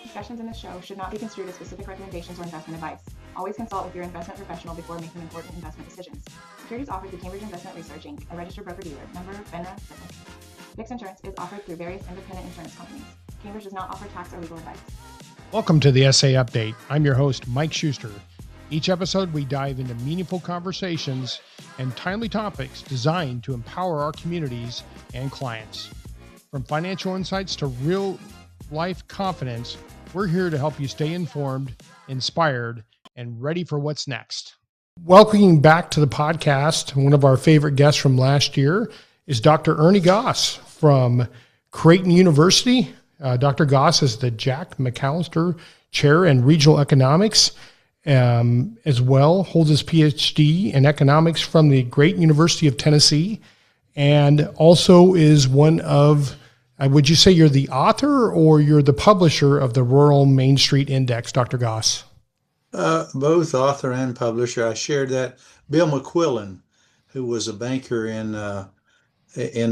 Discussions in this show should not be construed as specific recommendations or investment advice. Always consult with your investment professional before making important investment decisions. Securities offered through Cambridge Investment Research, Inc., a registered broker-dealer, member FINRA. Fixed insurance is offered through various independent insurance companies. Cambridge does not offer tax or legal advice. Welcome to the Essay Update. I'm your host, Mike Schuster. Each episode, we dive into meaningful conversations and timely topics designed to empower our communities and clients. From financial insights to real-life confidence, we're here to help you stay informed, inspired, and ready for what's next. Welcoming back to the podcast, one of our favorite guests from last year is Dr. Ernie Goss from Creighton University. Dr. Goss is the Jack McAllister Chair in Regional Economics, as well holds his PhD in economics from the Creighton University of Tennessee, and also is one of, would you say you're the author or you're the publisher of the Rural Main Street Index, Dr. Goss? Both author and publisher. I shared that. Bill McQuillan, who was a banker in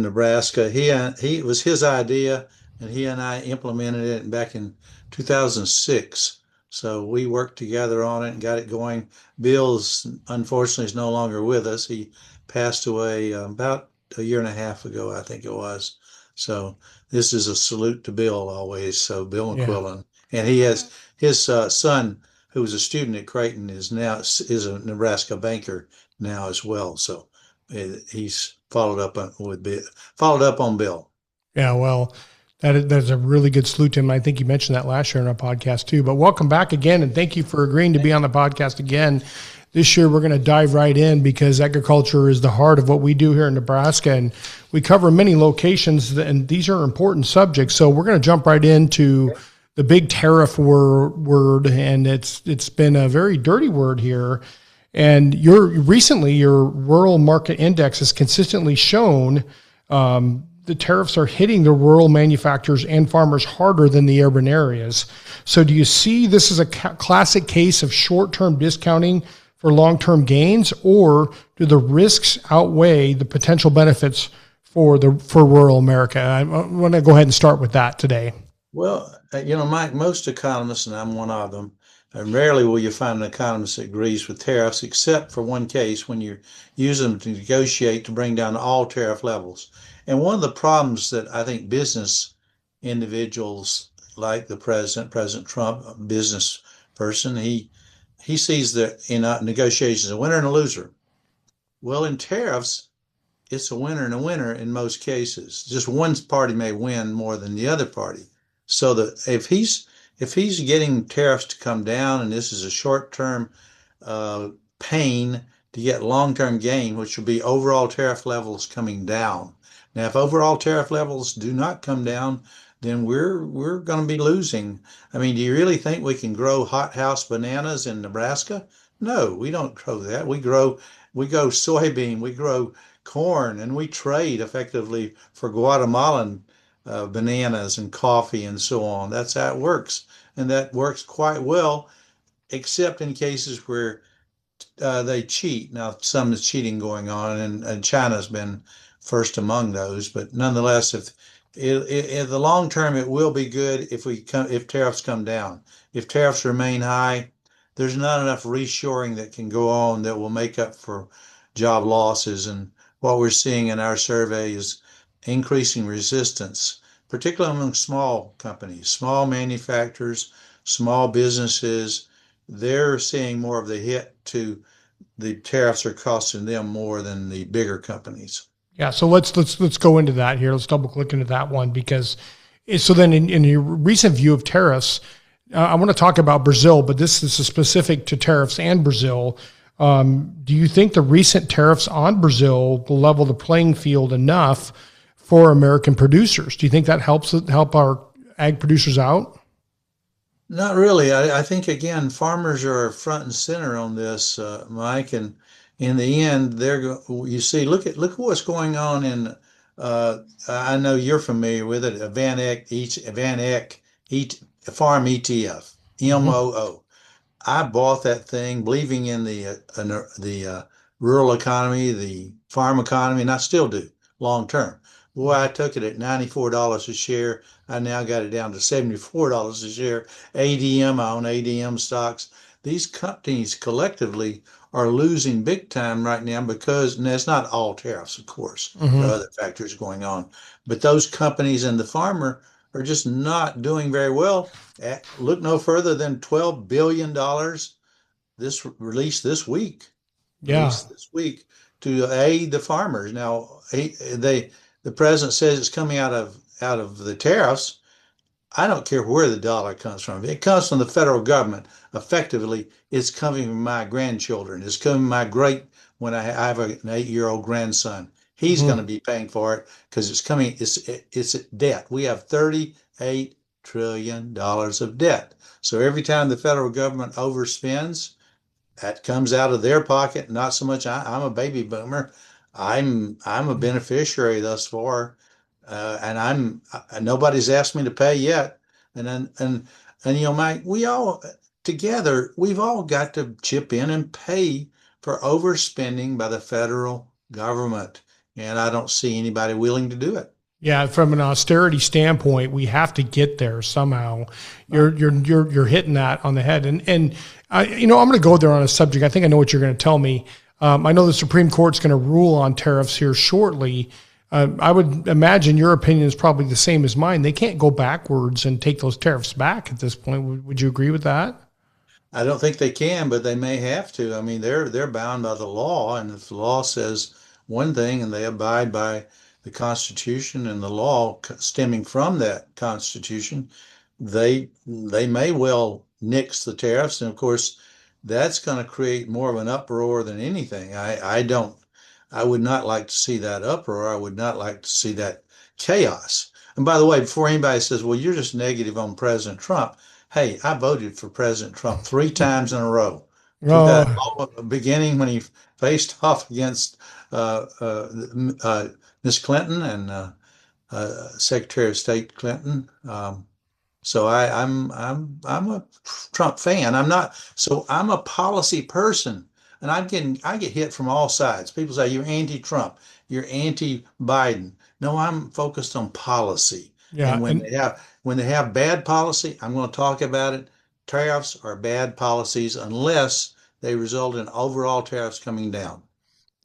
Nebraska, he was his idea, and he and I implemented it back in 2006. So we worked together on it and got it going. Bill's unfortunately is no longer with us. He passed away about a year and a half ago, I think it was. So this is a salute to Bill always. So Bill McQuillan, and he has his son, who was a student at Creighton, is a Nebraska banker now as well. So he's followed up on Bill. Yeah, well, that's a really good salute to him. I think you mentioned that last year on our podcast too. But welcome back again, and thank you for agreeing to be on the podcast again. This year, we're going to dive right in because agriculture is the heart of what we do here in Nebraska, and we cover many locations, and these are important subjects. So we're going to jump right into the big tariff word, and it's been a very dirty word here. And your rural market index has consistently shown the tariffs are hitting the rural manufacturers and farmers harder than the urban areas. So do you see this as a classic case of short-term discounting for long-term gains, or do the risks outweigh the potential benefits for rural America? I want to go ahead and start with that today. Well, Mike, most economists, and I'm one of them, and rarely will you find an economist that agrees with tariffs, except for one case when you use them to negotiate to bring down all tariff levels. And one of the problems that I think business individuals like the President Trump, a business person, he sees that in negotiations, a winner and a loser. Well, in tariffs, it's a winner and a winner in most cases. Just one party may win more than the other party. So that if he's getting tariffs to come down, and this is a short-term pain to get long-term gain, which will be overall tariff levels coming down. Now, if overall tariff levels do not come down, then we're going to be losing. I mean, do you really think we can grow hothouse bananas in Nebraska? No, we don't grow that. We grow soybean, we grow corn, and we trade effectively for Guatemalan bananas and coffee and so on. That's how it works, and that works quite well, except in cases where they cheat. Now, some is cheating going on, and China's been first among those. But nonetheless, if in the long term, it will be good if tariffs come down. If tariffs remain high, there's not enough reshoring that can go on that will make up for job losses. And what we're seeing in our survey is increasing resistance, particularly among small companies, small manufacturers, small businesses. They're seeing more of the hit to the tariffs are costing them more than the bigger companies. Yeah, so let's go into that here. Let's double click into that one, because so then in your recent view of tariffs, I want to talk about Brazil, but this is specific to tariffs and Brazil. Do you think the recent tariffs on Brazil will level the playing field enough for American producers? Do you think that help our ag producers out? Not really. I think, again, farmers are front and center on this, Mike, and in the end, look at what's going on in, I know you're familiar with it, Van Eck Farm ETF, MOO. I bought that thing believing in the rural economy, the farm economy, and I still do long term. Boy, I took it at $94 a share. I now got it down to $74 a share. ADM, I own ADM stocks. These companies collectively are losing big time right now because, and that's not all tariffs, of course. There are other factors going on. But those companies and the farmer are just not doing very well. Look no further than $12 billion this released this week. Yeah. Released this week to aid the farmers. Now, the president says it's coming out of the tariffs. I don't care where the dollar comes from. If it comes from the federal government, effectively, it's coming from my grandchildren. It's coming from my great, when I have an 8-year-old grandson. He's going to be paying for it because it's coming, it's debt. We have $38 trillion of debt. So every time the federal government overspends, that comes out of their pocket. Not so much. I'm a baby boomer. I'm a beneficiary thus far, and nobody's asked me to pay yet. And Mike, we all together, we've all got to chip in and pay for overspending by the federal government, and I don't see anybody willing to do it. Yeah, from an austerity standpoint, we have to get there somehow. You're hitting that on the head, and I'm going to go there on a subject. I think I know what you're going to tell me. I know the Supreme Court's going to rule on tariffs here shortly. I would imagine your opinion is probably the same as mine. They can't go backwards and take those tariffs back at this point. Would you agree with that? I don't think they can, but they may have to. I mean, they're bound by the law, and if the law says one thing and they abide by the Constitution and the law stemming from that Constitution, they may well nix the tariffs. And of course, that's going to create more of an uproar than anything. I would not like to see that uproar. I would not like to see that chaos. And by the way, before anybody says, well, you're just negative on President Trump. Hey, I voted for President Trump 3 times in a row. Beginning when he faced off against Miss Clinton and Secretary of State Clinton. So I'm a Trump fan. I'm a policy person, and I get hit from all sides. People say you're anti-Trump, you're anti-Biden. No, I'm focused on policy. Yeah, and when they have bad policy, I'm going to talk about it. Tariffs are bad policies unless they result in overall tariffs coming down.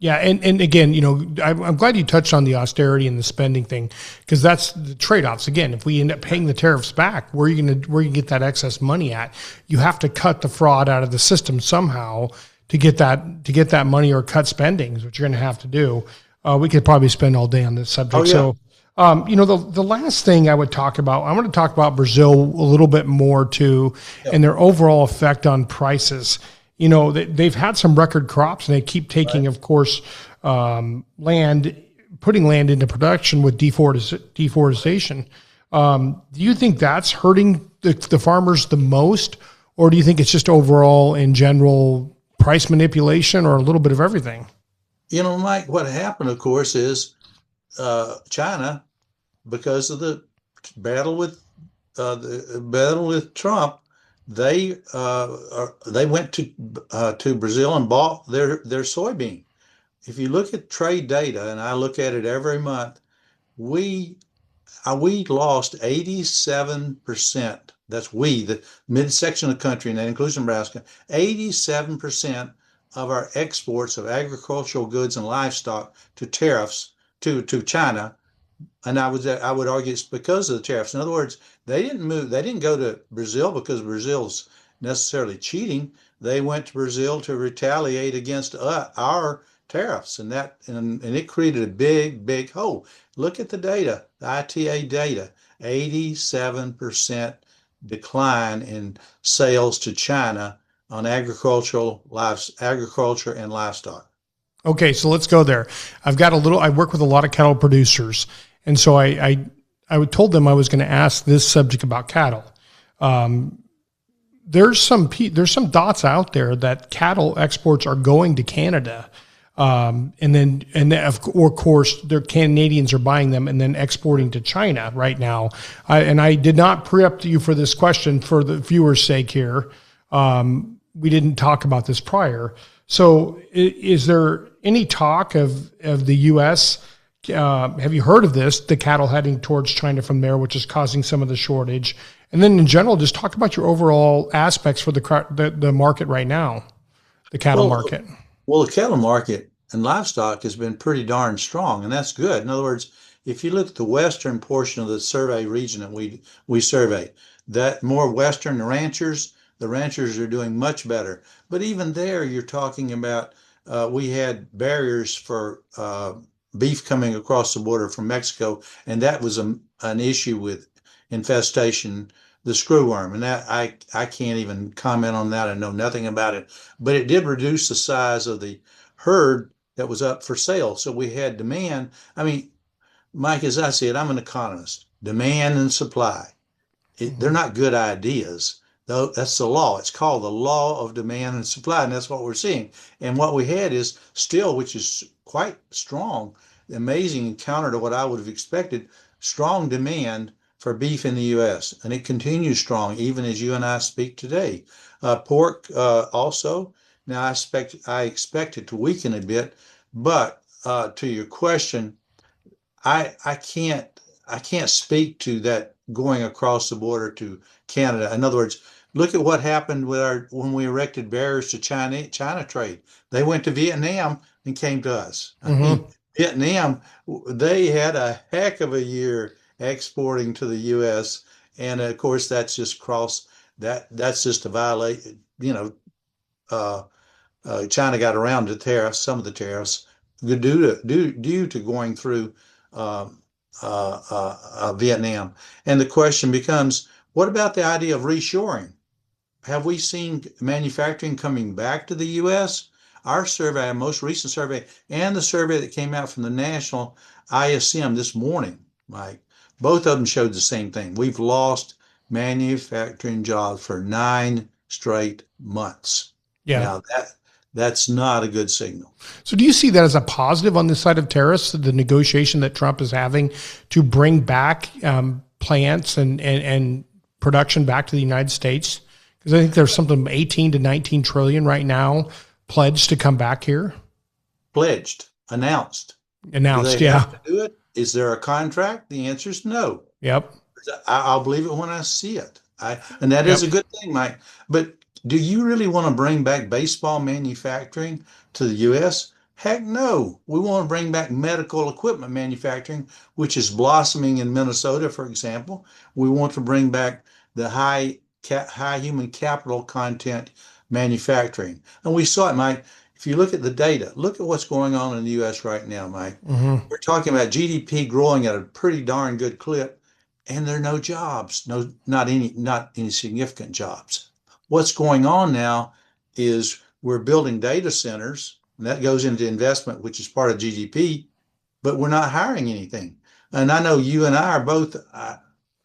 Yeah, and again, I'm glad you touched on the austerity and the spending thing, because that's the trade-offs. Again, if we end up paying the tariffs back, where you get that excess money at? You have to cut the fraud out of the system somehow to get that money, or cut spending is what you're going to have to do. We could probably spend all day on this subject. Oh, yeah. So, the last thing I would talk about, I want to talk about Brazil a little bit more too, and their overall effect on prices. They've had some record crops, and they keep taking, of course, putting land into production with deforestation. Do you think that's hurting the farmers the most, or do you think it's just overall in general price manipulation, or a little bit of everything? Mike, what happened, of course, is China, because of the battle with Trump, they went to Brazil and bought their soybean. If you look at trade data, and I look at it every month, we lost 87%. That's the midsection of the country, and that includes Nebraska. 87% of our exports of agricultural goods and livestock to tariffs to China. And I would argue it's because of the tariffs. In other words, they didn't go to Brazil because Brazil's necessarily cheating. They went to Brazil to retaliate against our tariffs, and it created a big hole. Look at the data, the ITA data, 87% decline in sales to China on agriculture and livestock. Okay, so let's go there. I work with a lot of cattle producers, and so I told them I was going to ask this subject about cattle. There's some dots out there that cattle exports are going to Canada, and of course, their Canadians are buying them and then exporting to China right now. I did not pre-up you for this question for the viewers' sake here. We didn't talk about this prior. So is there any talk of the U.S. Have you heard of this? The cattle heading towards China from there, which is causing some of the shortage. And then in general, just talk about your overall aspects for the market right now, the cattle market. Well, the cattle market and livestock has been pretty darn strong, and that's good. In other words, if you look at the western portion of the survey region that we survey, that more western the ranchers are doing much better. But even there, you're talking about we had barriers for beef coming across the border from Mexico, and that was an issue with infestation, the screwworm, and that I can't even comment on that. I know nothing about it, but it did reduce the size of the herd that was up for sale. So we had demand. I mean, Mike, as I said, I'm an economist. Demand and supply. They're not good ideas. Though that's the law. It's called the law of demand and supply, and that's what we're seeing. And what we had is still, which is quite strong, amazing and counter to what I would have expected, strong demand for beef in the U.S. And it continues strong even as you and I speak today. Pork also. Now I expect it to weaken a bit, but to your question, I can't speak to that going across the border to Canada. In other words, look at what happened with when we erected barriers to China trade. They went to Vietnam and came to us. I mean, Vietnam, they had a heck of a year exporting to the U.S. And of course, that's just that's just a violation. China got around the tariffs, some of the tariffs, due to going through Vietnam. And the question becomes, what about the idea of reshoring? Have we seen manufacturing coming back to the U.S.? Our survey, our most recent survey, and the survey that came out from the National ISM this morning, Mike, both of them showed the same thing. We've lost manufacturing jobs for 9 straight months. Yeah. Now that's not a good signal. So do you see that as a positive on this side of tariffs, the negotiation that Trump is having to bring back plants and production back to the United States? Because I think there's something 18 to 19 trillion right now pledged to come back here. Pledged, announced. Announced, do they yeah. have to do it? Is there a contract? The answer is no. Yep. I'll believe it when I see it. And that is a good thing, Mike. But do you really want to bring back baseball manufacturing to the U.S.? Heck no. We want to bring back medical equipment manufacturing, which is blossoming in Minnesota, for example. We want to bring back the high human capital content manufacturing. And we saw it, Mike. If you look at the data, look at what's going on in the U.S. right now, Mike. We're talking about GDP growing at a pretty darn good clip, and there are no jobs, not any significant jobs. What's going on now is we're building data centers, and that goes into investment, which is part of GDP, but we're not hiring anything. And I know you and I are both,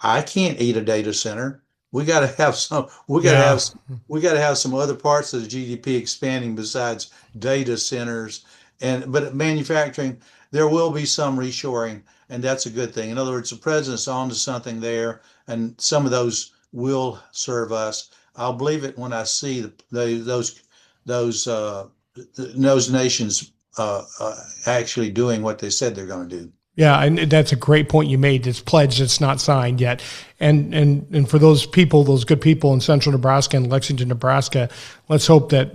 I can't eat a data center. We got to have some, we got to have some other parts of the GDP expanding besides data centers. But manufacturing, there will be some reshoring, and that's a good thing. In other words, the president's onto something there, and some of those will serve us. I'll believe it when I see those nations actually doing what they said they're going to do. Yeah, and that's a great point you made. It's pledged, it's not signed yet. And for those people, those good people in central Nebraska and Lexington, Nebraska, let's hope that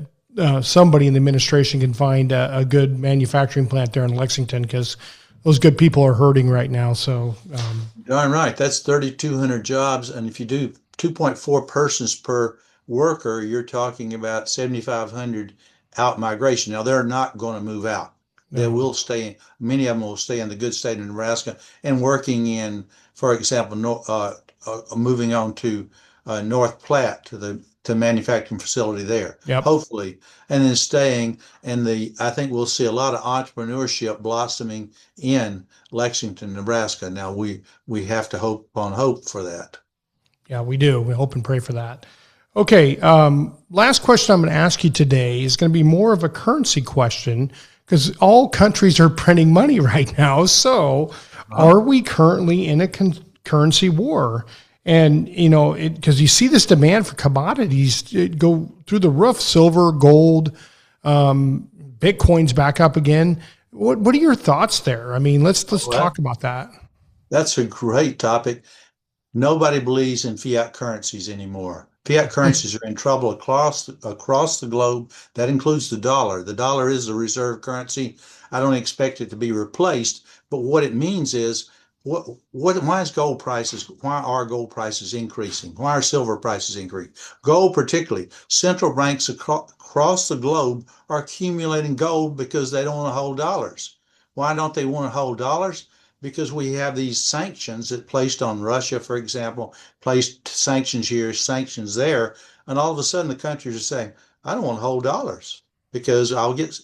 somebody in the administration can find a good manufacturing plant there in Lexington, because those good people are hurting right now. So darn right. That's 3,200 jobs. And if you do 2.4 persons per worker, you're talking about 7,500 out migration. Now, they're not going to move out. They will stay. Many of them will stay in the good state of Nebraska and working in, for example, moving on to North Platte to the manufacturing facility there. Yep. Hopefully, and then staying. And I think we'll see a lot of entrepreneurship blossoming in Lexington, Nebraska. Now we have to hope for that. Yeah, we do. We hope and pray for that. Okay. Last question I'm going to ask you today is going to be more of a currency question, because all countries are printing money right now. So are we currently in a currency war? And, because you see this demand for commodities go through the roof, silver, gold, Bitcoin's back up again. What are your thoughts there? I mean, let's Well, talk about that. that's a great topic. Nobody believes in fiat currencies anymore. Fiat currencies are in trouble across the globe. That includes the dollar. The dollar is the reserve currency. I don't expect it to be replaced, but what it means is why are gold prices increasing? Why are silver prices increasing? Gold particularly. Central banks across the globe are accumulating gold because they don't want to hold dollars. Why don't they want to hold dollars? Because we have these sanctions that placed on Russia, for example, placed sanctions here, sanctions there, and all of a sudden the countries are saying, I don't want to hold dollars because I'll get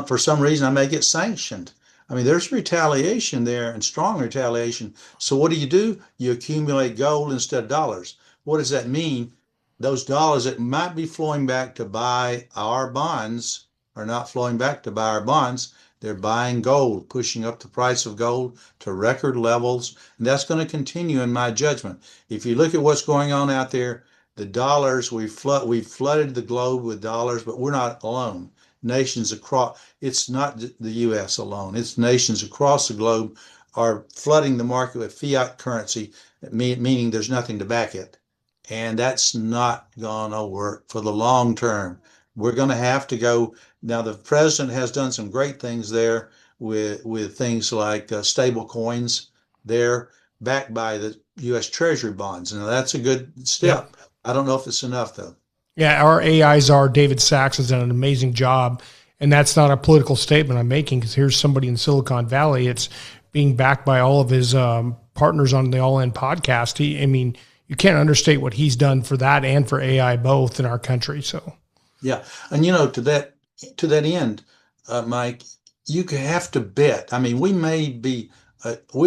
for some reason I may get sanctioned. I mean, there's retaliation there and strong retaliation. So what do? You accumulate gold instead of dollars. What does that mean? Those dollars that might be flowing back to buy our bonds are not flowing back to buy our bonds. They're buying gold, pushing up the price of gold to record levels. And that's going to continue in my judgment. If you look at what's going on out there, the dollars, we've flooded the globe with dollars, but we're not alone. Nations across, it's not the US alone, it's nations across the globe are flooding the market with fiat currency, meaning there's nothing to back it. And that's not going to work for the long term. We're going to have to go. Now, the president has done some great things there with things like stable coins. They're backed by the U.S. Treasury bonds. Now, that's a good Yep. step. I don't know if it's enough, though. Yeah, our AI czar David Sachs has done an amazing job, and that's not a political statement I'm making because here's somebody in Silicon Valley. It's being backed by all of his partners on the All In podcast. I mean, you can't understate what he's done for that and for AI both in our country. So, Yeah, and to that end, Mike, you have to bet. I mean, we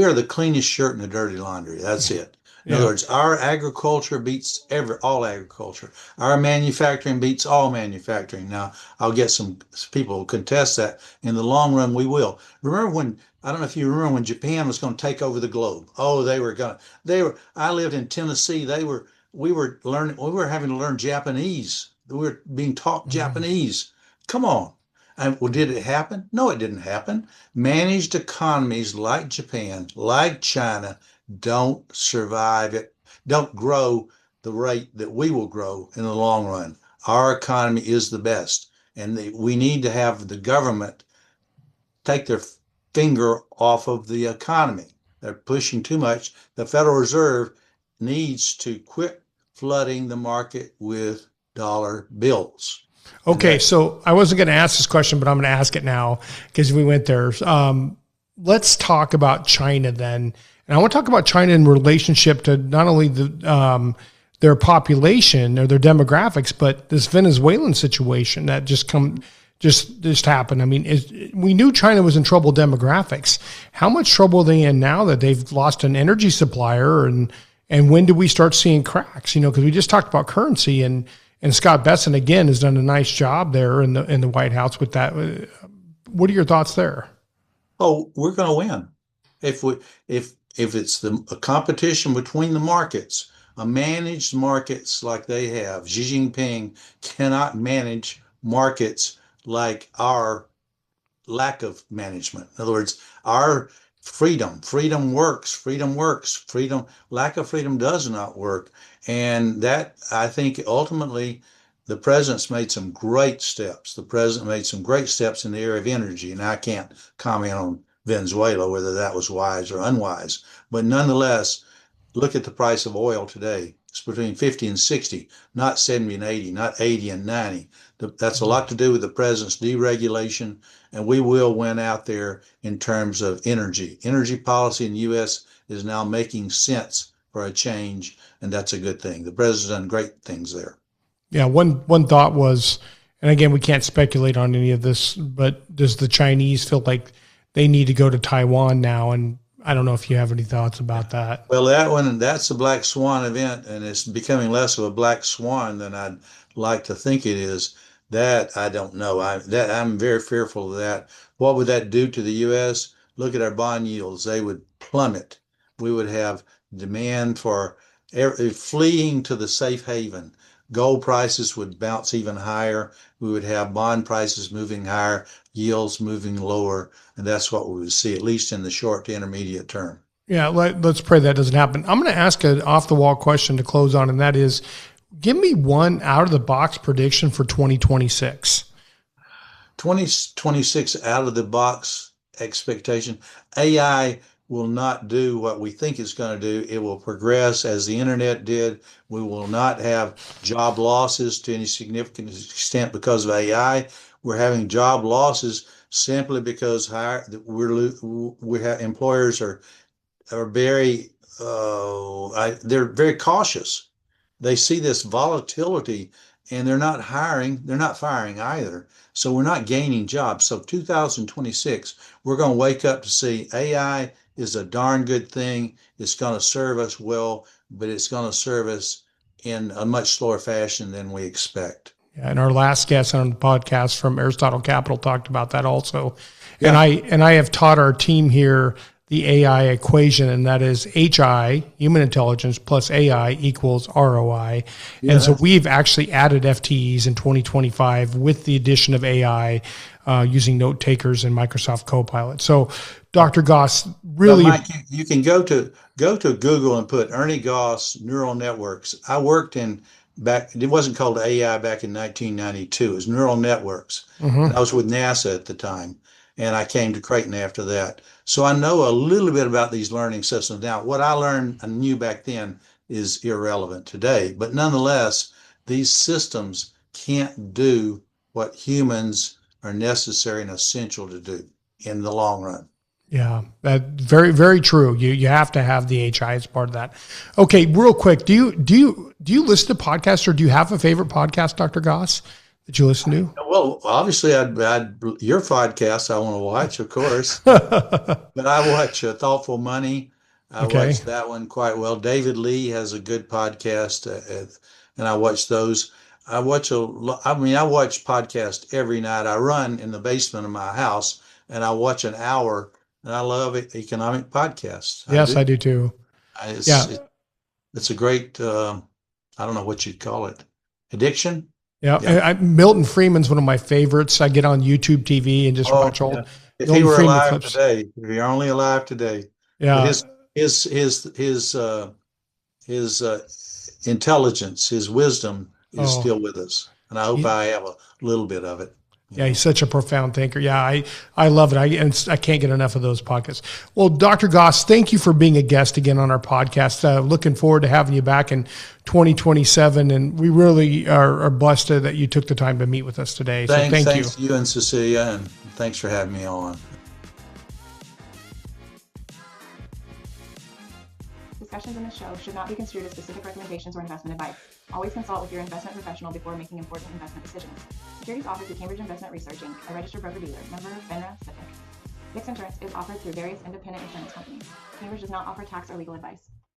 are the cleanest shirt in the dirty laundry. That's it. In other yeah. words, our agriculture beats all agriculture. Our manufacturing beats all manufacturing. Now, I'll get some people who contest that. In the long run, we will. I don't know if you remember when Japan was going to take over the globe. Oh, I lived in Tennessee. We were having to learn Japanese. We were being taught Mhm. Japanese. Come on. And well, did it happen? No, it didn't happen. Managed economies like Japan, like China, don't survive it, don't grow the rate that we will grow in the long run. Our economy is the best. And we need to have the government take their finger off of the economy. They're pushing too much. The Federal Reserve needs to quit flooding the market with dollar bills. And Okay, that, so I wasn't going to ask this question, but I'm going to ask it now because we went there. Let's talk about China then, and I want to talk about China in relationship to not only their population or their demographics, but this Venezuelan situation that just happened. I mean, we knew China was in trouble demographics. How much trouble are they in now that they've lost an energy supplier, and when do we start seeing cracks? You know, because we just talked about currency and Scott Besson again has done a nice job there in the White House with that. What are your thoughts there? oh, we're going to win. If we if it's a competition between the markets, a managed markets like they have, Xi Jinping cannot manage markets like our lack of management. In other words, our freedom works, lack of freedom does not work. And that, I think, ultimately, the president's made some great steps. The president made some great steps in the area of energy, and I can't comment on Venezuela, whether that was wise or unwise. But nonetheless, look at the price of oil today. It's between 50 and 60, not 70 and 80, not 80 and 90. That's a lot to do with the president's deregulation, and we will win out there in terms of energy. Energy policy in the U.S. is now making sense for a change, and that's a good thing. The president's done great things there. Yeah, one thought was, and again, we can't speculate on any of this, but does the Chinese feel like they need to go to Taiwan now? And I don't know if you have any thoughts about that. Well, that's a black swan event, and it's becoming less of a black swan than I'd like to think it is. That I don't know. I'm very fearful of that. What would that do to the U.S.? Look at our bond yields; they would plummet. We would have demand for fleeing to the safe haven. Gold prices would bounce even higher. We would have bond prices moving higher, yields moving lower, and that's what we would see, at least in the short to intermediate term. Yeah, let's pray that doesn't happen. I'm going to ask an off-the-wall question to close on, and that is, give me one out-of-the-box prediction for 2026. 2026 out-of-the-box expectation. AI will not do what we think it's going to do. It will progress as the internet did. We will not have job losses to any significant extent because of AI. We're having job losses simply because we have employers are very they're very cautious. They see this volatility and they're not hiring, they're not firing either. So we're not gaining jobs. So 2026, we're going to wake up to see AI is a darn good thing. It's going to serve us well, but it's going to serve us in a much slower fashion than we expect. Yeah, and our last guest on the podcast from Aristotle Capital talked about that also. Yeah. And I have taught our team here the AI equation, and that is HI, human intelligence, plus AI equals ROI. Yeah. And so we've actually added FTEs in 2025 with the addition of AI using note takers and Microsoft Copilot. So Dr. Goss, really... Mike, you can go to Google and put Ernie Goss neural networks. I worked it wasn't called AI back in 1992. It was neural networks. Mm-hmm. And I was with NASA at the time, and I came to Creighton after that. So I know a little bit about these learning systems. Now, what I learned and knew back then is irrelevant today, but nonetheless, these systems can't do what humans are necessary and essential to do in the long run. Yeah, that very, very true. You have to have the HI as part of that. Okay, real quick, do you listen to podcasts, or do you have a favorite podcast, Dr. Goss, that you listen to? Well, obviously, I'd your podcast I want to watch, of course, but I watch Thoughtful Money. I watch that one quite well. David Lee has a good podcast, and I watch those. I watch podcasts every night. I run in the basement of my house, and I watch an hour. And I love economic podcasts. Yes, I do too. It's a great, I don't know what you'd call it, addiction. Yeah. Milton Friedman's one of my favorites. I get on YouTube TV and just watch all. Yeah. If he were alive today, if you're only alive today, yeah. His intelligence, his wisdom is still with us, and I hope I have a little bit of it. Yeah, he's such a profound thinker. Yeah, I love it. I can't get enough of those podcasts. Well, Dr. Goss, thank you for being a guest again on our podcast. Looking forward to having you back in 2027. And we really are blessed that you took the time to meet with us today. So thanks to you and Cecilia, and thanks for having me on. Discussions in this show should not be construed as specific recommendations or investment advice. Always consult with your investment professional before making important investment decisions. Securities offered through Cambridge Investment Research, Inc., a registered broker-dealer, member FINRA SIPC. Fixed insurance is offered through various independent insurance companies. Cambridge does not offer tax or legal advice.